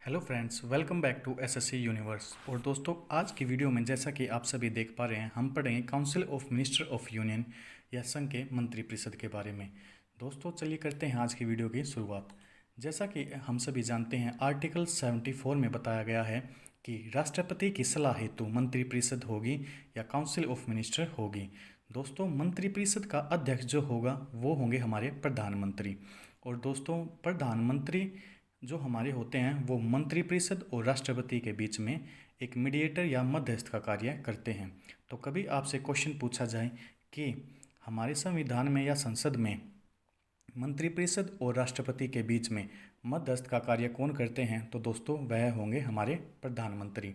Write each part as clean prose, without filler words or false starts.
Hello friends, welcome back to SSC Universe. और दोस्तों, आज की वीडियो में जैसा कि आप सभी देख पा रहे हैं, हम पढ़ेंगे council of minister of union या संघ के मंत्रिपरिषद के बारे में। दोस्तों, चलिए करते हैं आज की वीडियो की शुरुआत। जैसा कि हम सभी जानते हैं, आर्टिकल 74 में बताया गया है कि राष्ट्रपति की सलाह हेतु मंत्रिपरिषद होगी या काउंसिल ऑफ मिनिस्टर होगी। दोस्तों, मंत्रिपरिषद का अध्यक्ष जो होगा वो होंगे हमारे प्रधानमंत्री। और दोस्तों, प्रधानमंत्री जो हमारे होते हैं वो मंत्रिपरिषद और राष्ट्रपति के बीच में एक मीडिएटर या मध्यस्थ का कार्य करते हैं। तो कभी आपसे क्वेश्चन पूछा जाए कि हमारे संविधान में या संसद में मंत्रिपरिषद और राष्ट्रपति के बीच में मध्यस्थ का कार्य कौन करते हैं, तो दोस्तों वह होंगे हमारे प्रधानमंत्री।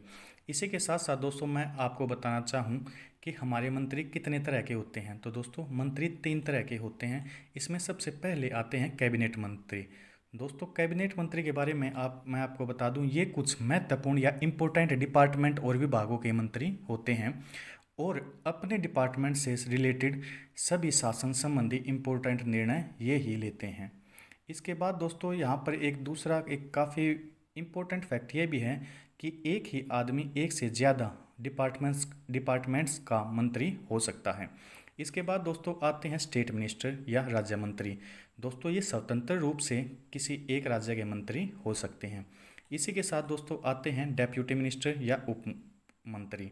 इसी के साथ साथ दोस्तों, मैं आपको बताना चाहूँ कि हमारे मंत्री कितने तरह के होते हैं। तो दोस्तों, मंत्री 3 तरह के होते हैं। इसमें सबसे पहले आते हैं कैबिनेट मंत्री। दोस्तों, कैबिनेट मंत्री के बारे में मैं आपको बता दूं, ये कुछ महत्वपूर्ण या इम्पोर्टेंट डिपार्टमेंट और विभागों के मंत्री होते हैं और अपने डिपार्टमेंट से रिलेटेड सभी शासन संबंधी इम्पोर्टेंट निर्णय ये ही लेते हैं। इसके बाद दोस्तों, यहाँ पर एक काफ़ी इम्पोर्टेंट फैक्ट ये भी है कि एक ही आदमी एक से ज़्यादा डिपार्टमेंट्स का मंत्री हो सकता है। इसके बाद दोस्तों आते हैं स्टेट मिनिस्टर या राज्य मंत्री। दोस्तों, ये स्वतंत्र रूप से किसी एक राज्य के मंत्री हो सकते हैं। इसी के साथ दोस्तों आते हैं डेप्यूटी मिनिस्टर या उप मंत्री।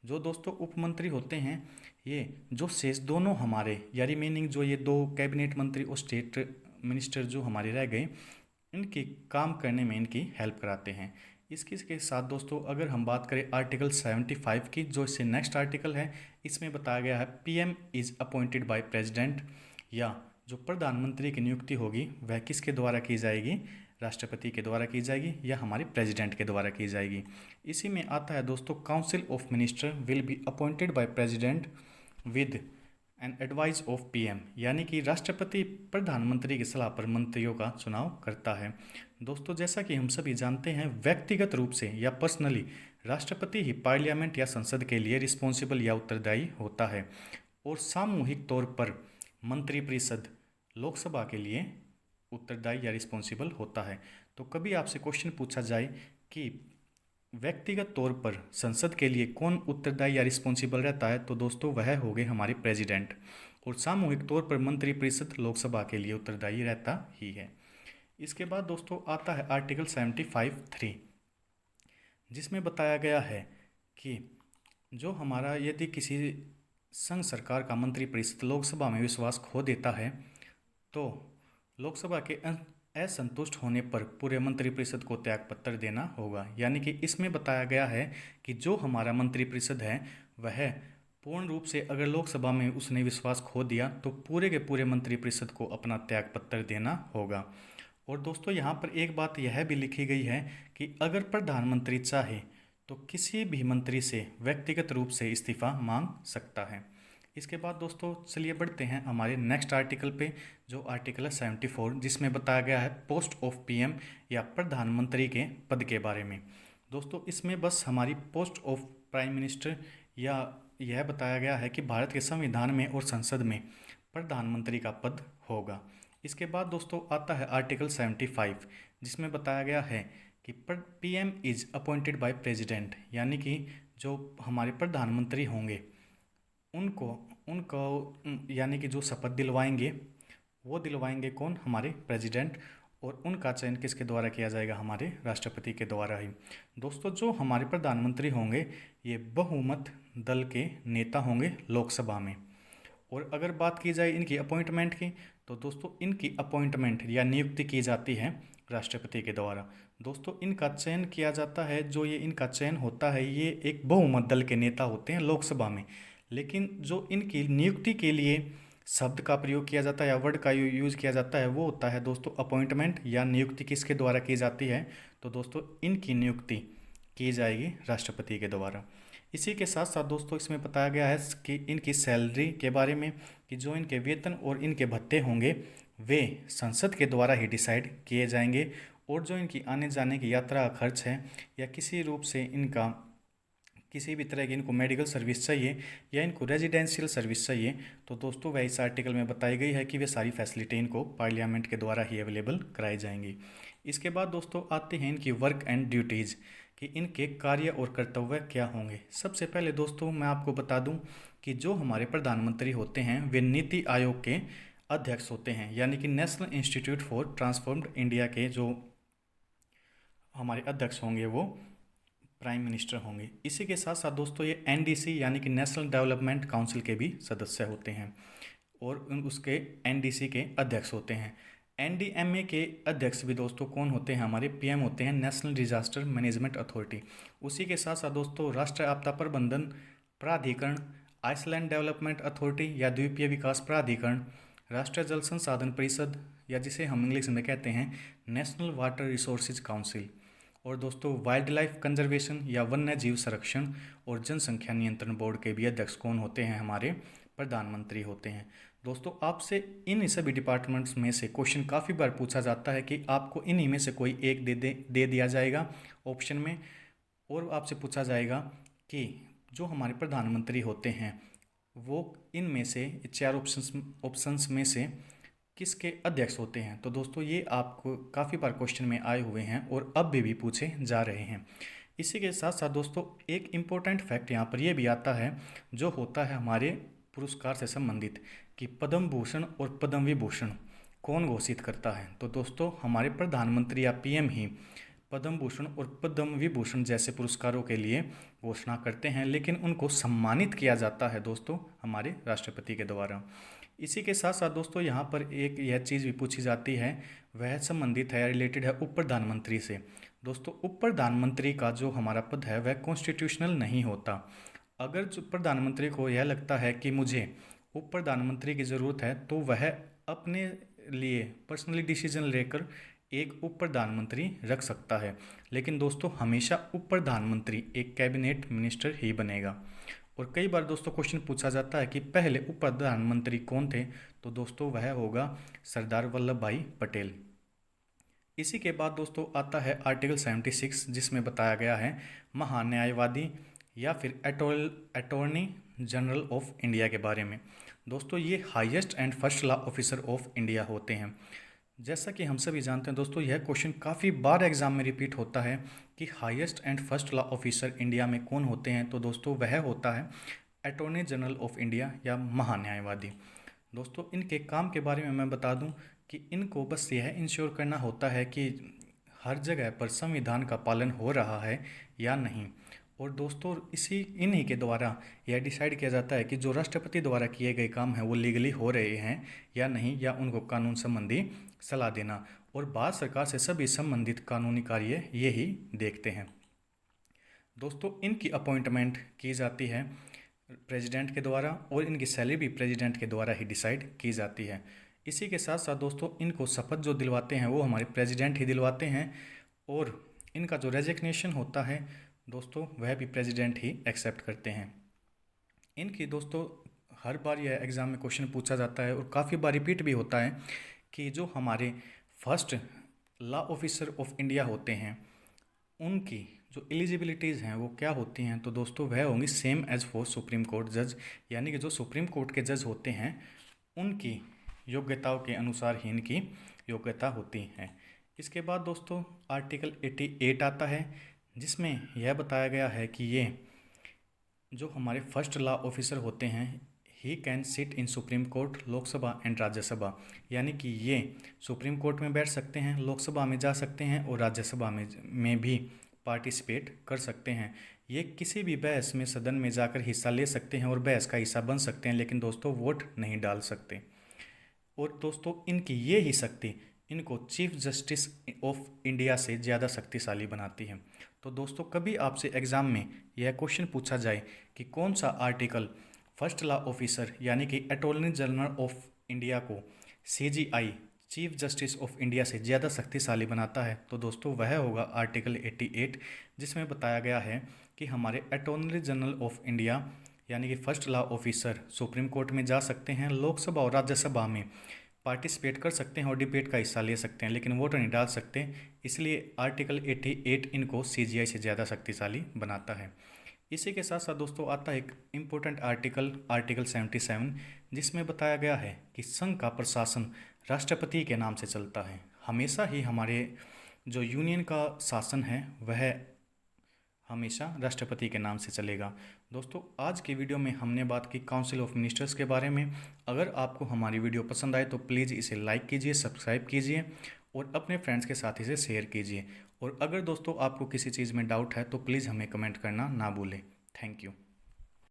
जो दोस्तों उप मंत्री होते हैं, ये जो शेष दोनों हमारे या रिमेनिंग जो ये 2 कैबिनेट मंत्री और स्टेट मिनिस्टर जो हमारे रह गए, इनके काम करने में इनकी हेल्प कराते हैं। इसके के साथ दोस्तों, अगर हम बात करें आर्टिकल 75 की, जो इससे नेक्स्ट आर्टिकल है, इसमें बताया गया है PM is appointed by president, या जो प्रधानमंत्री की नियुक्ति होगी वह किसके द्वारा की जाएगी, राष्ट्रपति के द्वारा की जाएगी या हमारे प्रेसिडेंट के द्वारा की जाएगी। इसी में आता है दोस्तों, council of minister will be appointed by president with and advice of PM, यानी कि राष्ट्रपति प्रधानमंत्री की सलाह पर मंत्रियों का चुनाव करता है। दोस्तों, जैसा कि हम सभी जानते हैं, व्यक्तिगत रूप से या पर्सनली राष्ट्रपति ही पार्लियामेंट या संसद के लिए रिस्पॉन्सिबल या उत्तरदायी होता है और सामूहिक तौर पर मंत्रिपरिषद लोकसभा के लिए उत्तरदायी या रिस्पॉन्सिबल होता है। तो कभी आपसे क्वेश्चन पूछा जाए कि व्यक्तिगत तौर पर संसद के लिए कौन उत्तरदायी या रिस्पॉन्सिबल रहता है, तो दोस्तों वह हो गए हमारे प्रेसिडेंट। और सामूहिक तौर पर मंत्रिपरिषद लोकसभा के लिए उत्तरदायी रहता ही है। इसके बाद दोस्तों आता है आर्टिकल 75(3), जिसमें बताया गया है कि जो हमारा यदि किसी संघ सरकार का मंत्रिपरिषद लोकसभा में विश्वास खो देता है, तो लोकसभा के असंतुष्ट होने पर पूरे मंत्रिपरिषद को त्यागपत्र देना होगा। यानी कि इसमें बताया गया है कि जो हमारा मंत्रिपरिषद है वह पूर्ण रूप से, अगर लोकसभा में उसने विश्वास खो दिया, तो पूरे के पूरे मंत्रिपरिषद को अपना त्यागपत्र देना होगा। और दोस्तों, यहाँ पर एक बात यह भी लिखी गई है कि अगर प्रधानमंत्री चाहे तो किसी भी मंत्री से व्यक्तिगत रूप से इस्तीफा मांग सकता है। इसके बाद दोस्तों चलिए बढ़ते हैं हमारे नेक्स्ट आर्टिकल पे, जो आर्टिकल है 74, जिसमें बताया गया है पोस्ट ऑफ पीएम या प्रधानमंत्री के पद के बारे में। दोस्तों, इसमें बस हमारी पोस्ट ऑफ प्राइम मिनिस्टर या यह बताया गया है कि भारत के संविधान में और संसद में प्रधानमंत्री का पद होगा। इसके बाद दोस्तों आता है आर्टिकल 75, जिसमें बताया गया है कि PM is appointed by president, यानी कि जो हमारे प्रधानमंत्री होंगे उनको उनको यानी कि जो शपथ दिलवाएंगे वो दिलवाएंगे कौन, हमारे प्रेसिडेंट। और उनका चयन किसके द्वारा किया जाएगा, हमारे राष्ट्रपति के द्वारा ही। दोस्तों, जो हमारे प्रधानमंत्री होंगे ये बहुमत दल के नेता होंगे लोकसभा में। और अगर बात की जाए इनकी अपॉइंटमेंट की, तो दोस्तों इनकी अपॉइंटमेंट या नियुक्ति की जाती है राष्ट्रपति के द्वारा। दोस्तों, इनका चयन किया जाता है, जो ये इनका चयन होता है ये एक बहुमत दल के नेता होते हैं लोकसभा में। लेकिन जो इनकी नियुक्ति के लिए शब्द का प्रयोग किया जाता है या वर्ड का यूज़ किया जाता है वो होता है दोस्तों अपॉइंटमेंट, या नियुक्ति किसके द्वारा की जाती है, तो दोस्तों इनकी नियुक्ति की जाएगी राष्ट्रपति के द्वारा। इसी के साथ साथ दोस्तों इसमें बताया गया है कि इनकी सैलरी के बारे में, कि जो इनके वेतन और इनके भत्ते होंगे वे संसद के द्वारा ही डिसाइड किए जाएंगे। और जो इनकी आने जाने की यात्रा का खर्च है या किसी रूप से इनका किसी भी तरह की इनको मेडिकल सर्विस चाहिए या इनको रेजिडेंशियल सर्विस चाहिए, तो दोस्तों वह इस आर्टिकल में बताई गई है कि वे सारी फैसिलिटी इनको पार्लियामेंट के द्वारा ही अवेलेबल कराई जाएंगी। इसके बाद दोस्तों आते हैं इनकी वर्क एंड ड्यूटीज़ कि इनके कार्य और कर्तव्य क्या होंगे। सबसे पहले दोस्तों मैं आपको बता दूं कि जो हमारे प्रधानमंत्री होते हैं वे नीति आयोग के अध्यक्ष होते हैं, यानी कि national institute for transformed India के जो हमारे अध्यक्ष होंगे वो प्राइम मिनिस्टर होंगे। इसी के साथ साथ दोस्तों ये एनडीसी यानी कि नेशनल डेवलपमेंट काउंसिल के भी सदस्य होते हैं और उसके एनडीसी के अध्यक्ष होते हैं। एनडीएमए के अध्यक्ष भी दोस्तों कौन होते हैं, हमारे पीएम होते हैं, नेशनल डिजास्टर मैनेजमेंट अथॉरिटी। उसी के साथ साथ दोस्तों राष्ट्रीय आपदा प्रबंधन प्राधिकरण, आइसलैंड डेवलपमेंट अथॉरिटी या द्वीपीय विकास प्राधिकरण, राष्ट्रीय जल संसाधन परिषद या जिसे हम इंग्लिश में कहते हैं नेशनल वाटर रिसोर्सेज काउंसिल, और दोस्तों वाइल्ड लाइफ कंजर्वेशन या वन्य जीव संरक्षण और जनसंख्या नियंत्रण बोर्ड के भी अध्यक्ष कौन होते हैं, हमारे प्रधानमंत्री होते हैं। दोस्तों आपसे इन सभी डिपार्टमेंट्स में से क्वेश्चन काफ़ी बार पूछा जाता है कि आपको इन्हीं में से कोई एक दे दिया जाएगा ऑप्शन में, और आपसे पूछा जाएगा कि जो हमारे प्रधानमंत्री होते हैं वो इनमें से 4 ऑप्शंस में से किसके अध्यक्ष होते हैं। तो दोस्तों ये आपको काफ़ी बार क्वेश्चन में आए हुए हैं और अब भी पूछे जा रहे हैं। इसी के साथ साथ दोस्तों एक इम्पोर्टेंट फैक्ट यहाँ पर यह भी आता है जो होता है हमारे पुरस्कार से संबंधित कि पद्म भूषण और पद्म विभूषण कौन घोषित करता है। तो दोस्तों हमारे प्रधानमंत्री या पीएम ही पद्म भूषण और पद्म विभूषण जैसे पुरस्कारों के लिए घोषणा करते हैं, लेकिन उनको सम्मानित किया जाता है दोस्तों हमारे राष्ट्रपति के द्वारा। इसी के साथ साथ दोस्तों यहाँ पर एक यह चीज़ भी पूछी जाती है, वह संबंधित है, रिलेटेड है उप प्रधानमंत्री से। दोस्तों उप प्रधानमंत्री का जो हमारा पद है वह कॉन्स्टिट्यूशनल नहीं होता। अगर जो प्रधानमंत्री को यह लगता है कि मुझे उप प्रधानमंत्री की ज़रूरत है तो वह अपने लिए पर्सनली डिसीजन लेकर एक उप प्रधानमंत्री रख सकता है, लेकिन दोस्तों हमेशा उप प्रधानमंत्री एक कैबिनेट मिनिस्टर ही बनेगा। और कई बार दोस्तों क्वेश्चन पूछा जाता है कि पहले उप प्रधानमंत्री कौन थे, तो दोस्तों वह होगा सरदार वल्लभ भाई पटेल। इसी के बाद दोस्तों आता है आर्टिकल 76 जिसमें बताया गया है महान्यायवादी या फिर अटॉर्नी जनरल ऑफ इंडिया के बारे में। दोस्तों ये highest and first law officer of India होते हैं। जैसा कि हम सभी जानते हैं दोस्तों यह क्वेश्चन काफ़ी बार एग्जाम में रिपीट होता है कि highest and first law officer India में कौन होते हैं। तो दोस्तों वह होता है अटॉर्नी जनरल ऑफ इंडिया या महान्यायवादी। दोस्तों इनके काम के बारे में मैं बता दूं कि इनको बस यह इंश्योर करना होता है कि हर जगह पर संविधान का पालन हो रहा है या नहीं, और दोस्तों इन्हीं के द्वारा यह डिसाइड किया जाता है कि जो राष्ट्रपति द्वारा किए गए काम हैं वो लीगली हो रहे हैं या नहीं, या उनको कानून संबंधी सलाह देना, और भारत सरकार से सभी संबंधित कानूनी कार्य ये ही देखते हैं। दोस्तों इनकी अपॉइंटमेंट की जाती है प्रेसिडेंट के द्वारा और इनकी सैलरी भी प्रेसिडेंट के द्वारा ही डिसाइड की जाती है। इसी के साथ साथ दोस्तों इनको शपथ जो दिलवाते हैं वो हमारे प्रेसिडेंट ही दिलवाते हैं, और इनका जो रेजिग्नेशन होता है दोस्तों वह भी प्रेसिडेंट ही एक्सेप्ट करते हैं। इनकी दोस्तों हर बार यह एग्ज़ाम में क्वेश्चन पूछा जाता है और काफ़ी बार रिपीट भी होता है कि जो हमारे first law officer of India होते हैं उनकी जो एलिजिबिलिटीज़ हैं वो क्या होती हैं। तो दोस्तों वह होंगी same as for Supreme Court जज, यानी कि जो सुप्रीम कोर्ट के जज होते हैं उनकी योग्यताओं के अनुसार ही इनकी योग्यता होती है। इसके बाद दोस्तों आर्टिकल 88 आता है जिसमें यह बताया गया है कि ये जो हमारे फर्स्ट लॉ ऑफिसर होते हैं he can sit in supreme court, Lok Sabha and Rajya Sabha, यानी कि ये सुप्रीम कोर्ट में बैठ सकते हैं, लोकसभा में जा सकते हैं और राज्यसभा में भी पार्टिसिपेट कर सकते हैं। ये किसी भी बहस में सदन में जाकर हिस्सा ले सकते हैं और बहस का हिस्सा बन सकते हैं, लेकिन दोस्तों वोट नहीं डाल सकते। और दोस्तों इनकी ये ही शक्ति इनको चीफ जस्टिस ऑफ इंडिया से ज़्यादा शक्तिशाली बनाती है। तो दोस्तों कभी आपसे एग्ज़ाम में यह क्वेश्चन पूछा जाए कि कौन सा आर्टिकल फर्स्ट लॉ ऑफिसर यानी कि अटॉर्नी जनरल ऑफ इंडिया को CGI chief justice of India से ज़्यादा शक्तिशाली बनाता है, तो दोस्तों वह होगा आर्टिकल 88 जिसमें बताया गया है कि हमारे अटॉर्नी जनरल ऑफ इंडिया यानी कि first law officer supreme court में जा सकते हैं, लोकसभा और राज्यसभा में पार्टिसिपेट कर सकते हैं और डिबेट का हिस्सा ले सकते हैं, लेकिन वोट नहीं डाल सकते। इसलिए आर्टिकल 88 इनको सीजीआई से ज़्यादा शक्तिशाली बनाता है। इसी के साथ साथ दोस्तों आता है एक इम्पोर्टेंट आर्टिकल 77 जिसमें बताया गया है कि संघ का प्रशासन राष्ट्रपति के नाम से चलता है। हमेशा ही हमारे जो यूनियन का शासन है वह हमेशा राष्ट्रपति के नाम से चलेगा। दोस्तों आज की वीडियो में हमने बात की काउंसिल ऑफ मिनिस्टर्स के बारे में। अगर आपको हमारी वीडियो पसंद आए तो प्लीज़ इसे लाइक कीजिए, सब्सक्राइब कीजिए और अपने फ्रेंड्स के साथ इसे शेयर कीजिए। और अगर दोस्तों आपको किसी चीज़ में डाउट है तो प्लीज़ हमें कमेंट करना ना भूलें। Thank you.